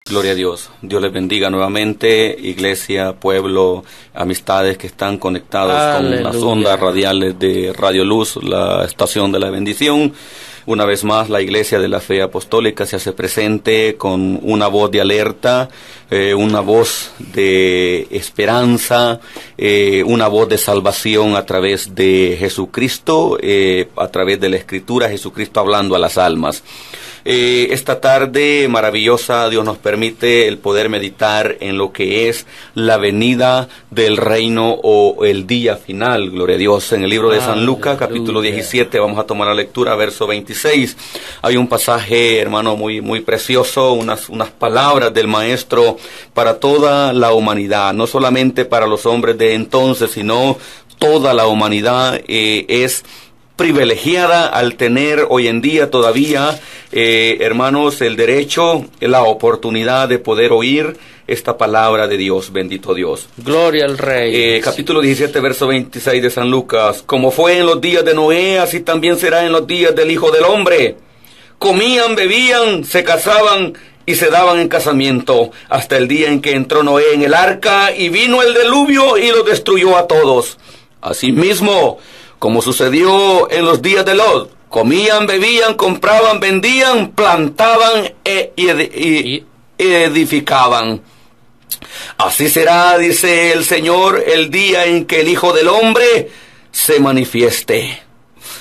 Gloria a Dios. Dios les bendiga nuevamente, iglesia, pueblo, amistades que están conectados con las ondas radiales de Radio Luz, la estación de la bendición. Una vez más, la Iglesia de la Fe Apostólica se hace presente con una voz de alerta, una voz de esperanza, una voz de salvación a través de Jesucristo, a través de la Escritura, Jesucristo hablando a las almas. Esta tarde maravillosa, Dios nos permite el poder meditar en lo que es la venida del reino o el día final. Gloria a Dios. En el libro de San Lucas, capítulo 17, vamos a tomar la lectura, verso 26. Hay un pasaje, hermano, muy precioso, unas palabras del Maestro para toda la humanidad, no solamente para los hombres de entonces, sino toda la humanidad es privilegiada al tener hoy en día todavía, hermanos, el derecho, la oportunidad de poder oír esta palabra de Dios. Bendito Dios. Gloria al Rey. Capítulo 17, verso 26 de San Lucas. Como fue en los días de Noé, así también será en los días del Hijo del Hombre. Comían, bebían, se casaban y se daban en casamiento, hasta el día en que entró Noé en el arca, y vino el diluvio y los destruyó a todos. Asimismo, como sucedió en los días de Lot, comían, bebían, compraban, vendían, plantaban y edificaban. Así será, dice el Señor, el día en que el Hijo del Hombre se manifieste.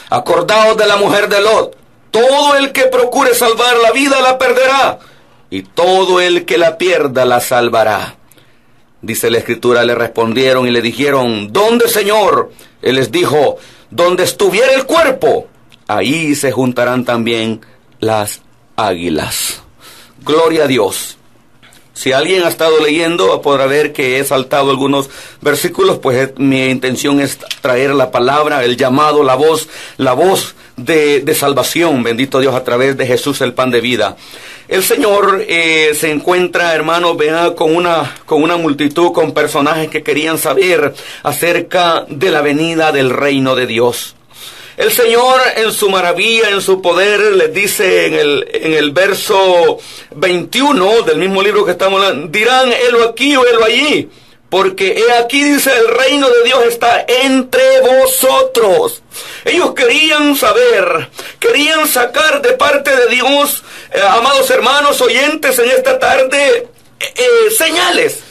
Acordaos de la mujer de Lot. Todo el que procure salvar la vida la perderá, y todo el que la pierda la salvará. Dice la Escritura, le respondieron y le dijeron: ¿Dónde, Señor? Él les dijo: donde estuviera el cuerpo, ahí se juntarán también las águilas. Gloria a Dios. Si alguien ha estado leyendo, podrá ver que he saltado algunos versículos, pues mi intención es traer la palabra, el llamado, la voz de salvación, bendito Dios, a través de Jesús, el pan de vida. El Señor se encuentra, hermano, vea, con una multitud, con personajes que querían saber acerca de la venida del reino de Dios. El Señor, en su maravilla, en su poder, les dice en el verso 21 del mismo libro que estamos hablando: dirán, helo aquí o helo allí, porque he aquí, dice, el reino de Dios está entre vosotros. Ellos querían saber, querían sacar de parte de Dios, amados hermanos oyentes, en esta tarde, señales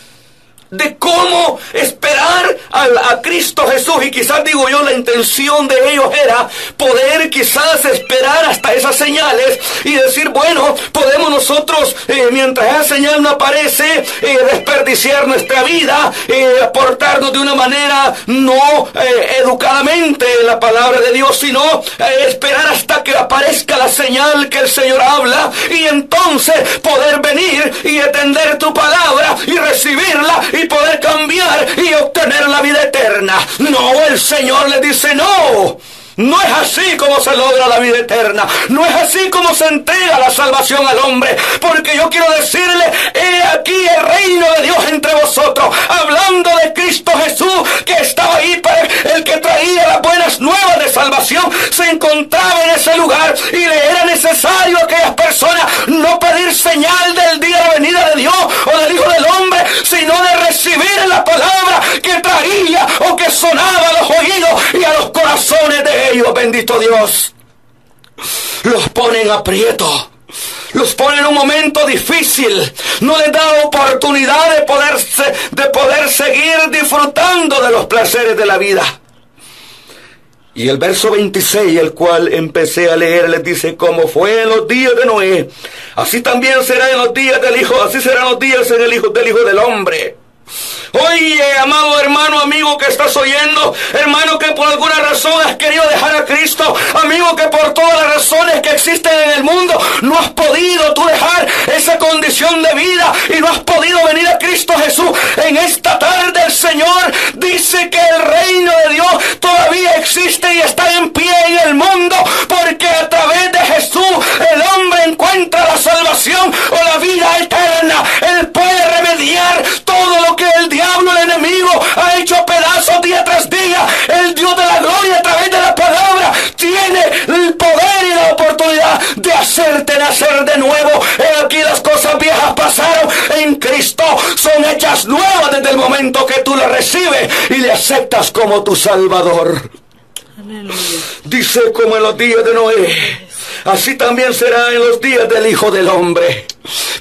de cómo esperar a Cristo Jesús. Y quizás, digo yo, la intención de ellos era poder quizás esperar hasta esas señales y decir, bueno, podemos nosotros, mientras esa señal no aparece, desperdiciar nuestra vida, aportarnos de una manera no educadamente en la palabra de Dios, sino esperar hasta que aparezca la señal que el Señor habla, y entonces poder venir y atender tu palabra y recibirla y poder cambiar y obtener la vida eterna. No, el Señor le dice no. No es así como se logra la vida eterna. No es así como se entrega la salvación al hombre. Porque yo quiero decirle, he aquí el reino de Dios entre vosotros. Hablando de Cristo Jesús, que estaba ahí para el que traía las buenas nuevas de salvación. Se encontraba en ese lugar y le era necesario a aquellas personas no pedir señal del día de la venida de Dios o del Hijo del Hombre, sino de recibir la palabra que traía o que sonaba a los oídos y a los corazones de ellos. Bendito Dios. Los pone en aprieto, los pone en un momento difícil, no les da oportunidad de poder seguir disfrutando de los placeres de la vida. Y el verso 26, el cual empecé a leer, les dice: como fue en los días de Noé, así también será en los días del Hijo, así serán los días en del Hijo del Hombre. Oye, amado hermano, amigo que estás oyendo, hermano que por alguna razón has querido dejar a Cristo, amigo que por todas las razones que existen en el mundo no has podido tú dejar esa condición de vida y no has podido venir a Cristo Jesús. En esta tarde el Señor dice que el reino de Dios todavía existe y está en pie en el mundo, porque a través de Jesús el hombre encuentra la salvación o la vida eterna. Él puede remediar todo lo que el diablo, el enemigo, ha hecho pedazos día tras día. El Dios de la gloria, a través de la palabra, tiene el poder y la oportunidad de hacerte nacer de nuevo. Aquí las cosas viejas pasaron en Cristo son hechas nuevas desde el momento que tú le recibes y le aceptas como tu Salvador. Aleluya. Dice, como en los días de Noé, así también será en los días del Hijo del Hombre.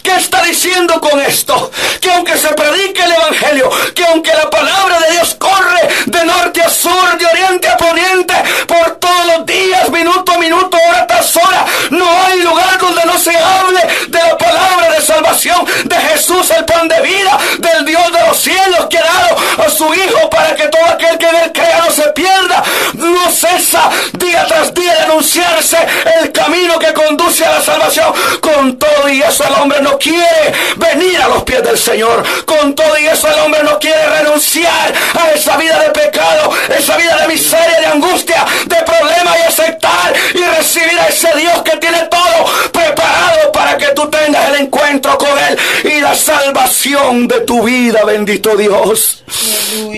¿Qué está diciendo con esto? Que aunque se predique el Evangelio, que aunque la palabra de Dios corre de norte a sur, de oriente a poniente, por todos los días, minuto a minuto, hora tras hora, no hay lugar donde no se hable de la palabra de salvación, de Jesús, el pan de vida, del Dios de los cielos que ha dado a su Hijo para que todo aquel que en él crea no se pierda. No cesa día tras día de anunciarse el camino que conduce a la salvación. Con todo y eso el hombre no quiere venir a los pies del Señor. Con todo y eso el hombre no quiere renunciar a esa vida de pecado, esa vida de miseria, de angustia, de problema, y aceptar y recibir a ese Dios que tiene todo preparado para que tú tengas el encuentro con Él y la salvación de tu vida. Bendito Dios.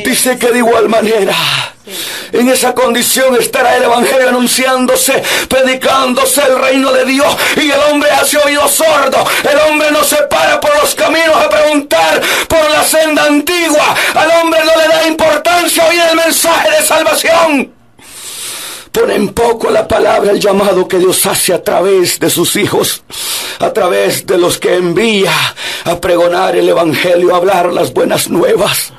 Dice que de igual manera en esa condición estará el Evangelio anunciándose, predicándose el reino de Dios, y el hombre hace oído sordo. El hombre no se para por los caminos a preguntar por la senda antigua. Al hombre no le da importancia oír el mensaje de salvación. Pone en poco la palabra, el llamado que Dios hace a través de sus hijos, a través de los que envía a pregonar el Evangelio, a hablar las buenas nuevas.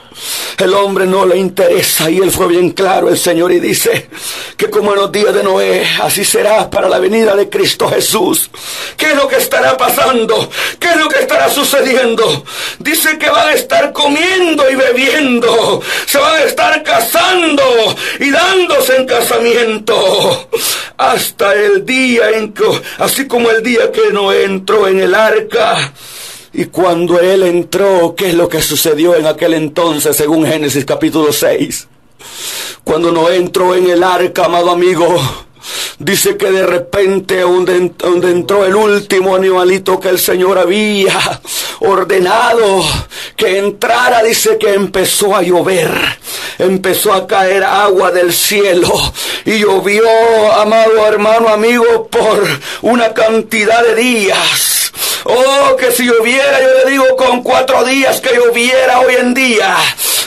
El hombre no le interesa, y él fue bien claro, el Señor, y dice que como en los días de Noé, así será para la venida de Cristo Jesús. ¿Qué es lo que estará pasando? ¿Qué es lo que estará sucediendo? Dice que van a estar comiendo y bebiendo, se van a estar casando y dándose en casamiento, hasta el día en que, así como el día que Noé entró en el arca. Y cuando él entró, ¿qué es lo que sucedió en aquel entonces, según Génesis capítulo 6? Cuando Noé entró en el arca, amado amigo, dice que de repente, donde entró el último animalito que el Señor había ordenado que entrara, dice que empezó a llover. Empezó a caer agua del cielo y llovió, amado hermano, amigo, por una cantidad de días. Oh, que si lloviera, yo le digo, con 4 días que lloviera hoy en día.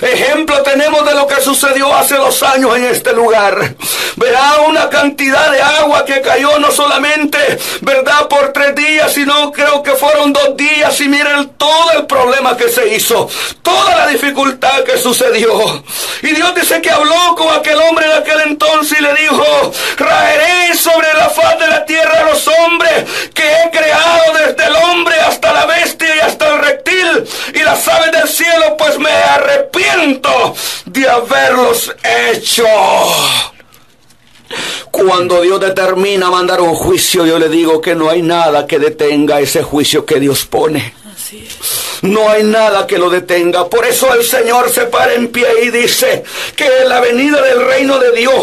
Ejemplo tenemos de lo que sucedió hace 2 años en este lugar. Verá una cantidad de agua que cayó, no solamente, verdad, por 3 días, sino creo que fueron 2 días. Y miren todo el problema que se hizo, toda la dificultad que sucedió. Y Dios dice que habló con aquel hombre en aquel entonces y le dijo: raeré sobre la faz de la tierra a los hombres que he creado, desde el hombre hasta la bestia y hasta el reptil y las aves del cielo, pues me arrepiento de haberlos hecho. Cuando Dios determina mandar un juicio, yo le digo que no hay nada que detenga ese juicio que Dios pone. Así es. No hay nada que lo detenga. Por eso el Señor se para en pie y dice que la venida del reino de Dios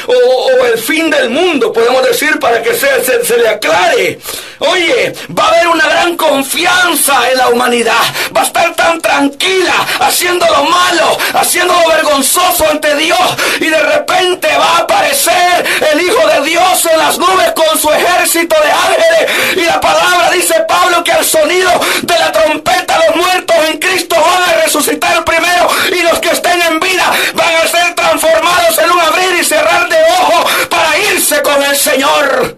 o el fin del mundo, podemos decir, para que se le aclare. Oye, va a haber una gran confianza en la humanidad. Va a estar tan tranquila, haciendo lo malo, haciendo lo vergonzoso ante Dios. Y de repente va a aparecer el Hijo de Dios en las nubes con su ejército de ángeles. Y la palabra dice Pablo que al sonido de la trompeta los muertos en Cristo van a resucitar primero, y los que estén en vida van a ser transformados en un abrir y cerrar de ojos para irse con el Señor.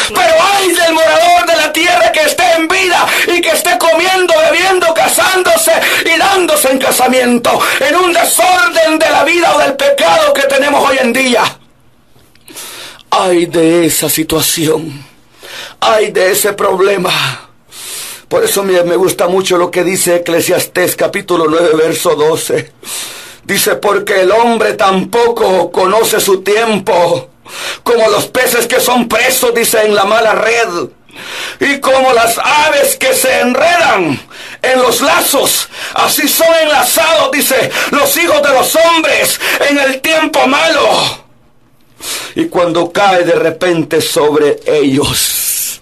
Pero ay del morador de la tierra que esté en vida y que esté comiendo, bebiendo, casándose y dándose en casamiento, en un desorden de la vida o del pecado que tenemos hoy en día. Ay de esa situación, ay de ese problema. Por eso me gusta mucho lo que dice Eclesiastés capítulo 9 verso 12. Dice: porque el hombre tampoco conoce su tiempo, como los peces que son presos, dice, en la mala red, y como las aves que se enredan en los lazos, así son enlazados, dice, los hijos de los hombres en el tiempo malo. Y cuando cae de repente sobre ellos,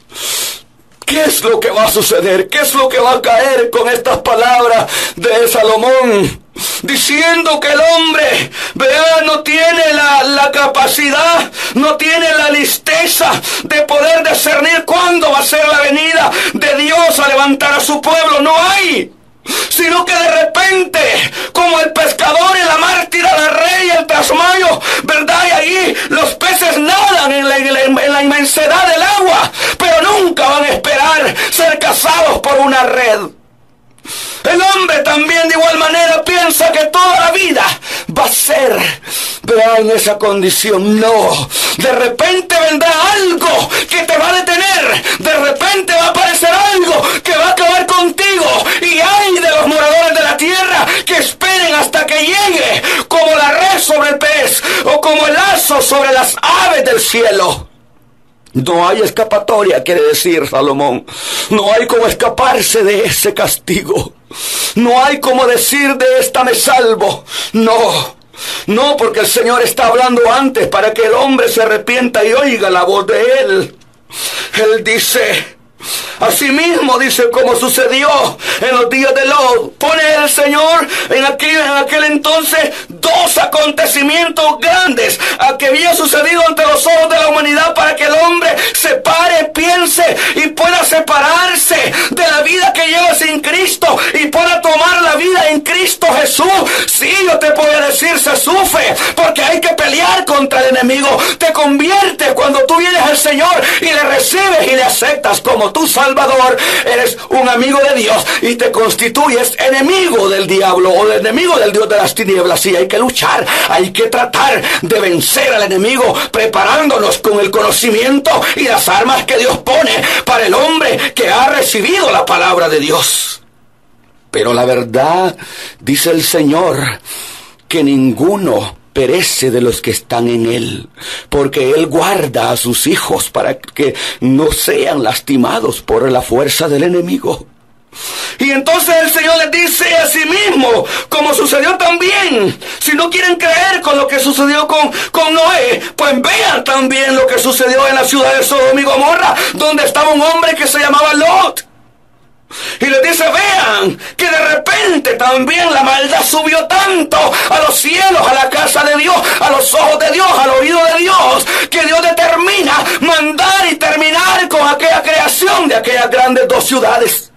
¿qué es lo que va a suceder? ¿Qué es lo que va a caer con estas palabras de Salomón? Diciendo que el hombre, vea, no tiene la capacidad, no tiene la listeza de poder discernir cuándo va a ser la venida de Dios a levantar a su pueblo. No hay. sino que de repente, como el pescador en la mar tira la red y el trasmayo, ¿verdad? Y ahí los peces nadan en la inmensidad del agua, pero nunca van a esperar ser cazados por una red. El hombre también de igual manera piensa que toda la vida va a ser, ¿verdad?, en esa condición. No, de repente vendrá algo que te va a detener, de repente va a aparecer algo que va a acabar contigo, y hay de los moradores de la tierra que esperen hasta que llegue, como la red sobre el pez, o como el lazo sobre las aves del cielo. No hay escapatoria, quiere decir Salomón. No hay como escaparse de ese castigo. No hay como decir, de esta me salvo. No, porque el Señor está hablando antes para que el hombre se arrepienta y oiga la voz de Él. Él dice, asimismo, dice, como sucedió en los días de Lot. Pone el Señor en aquel entonces dos acontecimientos grandes que había sucedido ante los ojos de la humanidad, para que el hombre se pare, piense y pueda separarse de la vida que lleva sin Cristo y pueda tomar la vida en Cristo Jesús. Sí, yo te puedo decir, se sufre porque hay que pelear contra el enemigo. Te conviertes cuando tú vienes al Señor y le recibes y le aceptas como tu Salvador. Eres un amigo de Dios y te constituyes enemigo del diablo o enemigo del Dios de las tinieblas. Sí, hay que luchar, hay que tratar de vencer al enemigo, preparándonos con el conocimiento y las armas que Dios pone para el hombre que ha recibido la palabra de Dios. Pero la verdad, dice el Señor, que ninguno perece de los que están en Él, porque Él guarda a sus hijos para que no sean lastimados por la fuerza del enemigo. Y entonces el Señor les dice a sí mismo, como sucedió también, si no quieren creer con lo que sucedió con Noé, pues vean también lo que sucedió en la ciudad de Sodoma y Gomorra, donde estaba un hombre que se llamaba Lot. Y les dice, vean que de repente también la maldad subió tanto a los cielos, a la casa de Dios, a los ojos de Dios, al oído de Dios, que Dios determina mandar y terminar con aquella creación de aquellas grandes dos ciudades.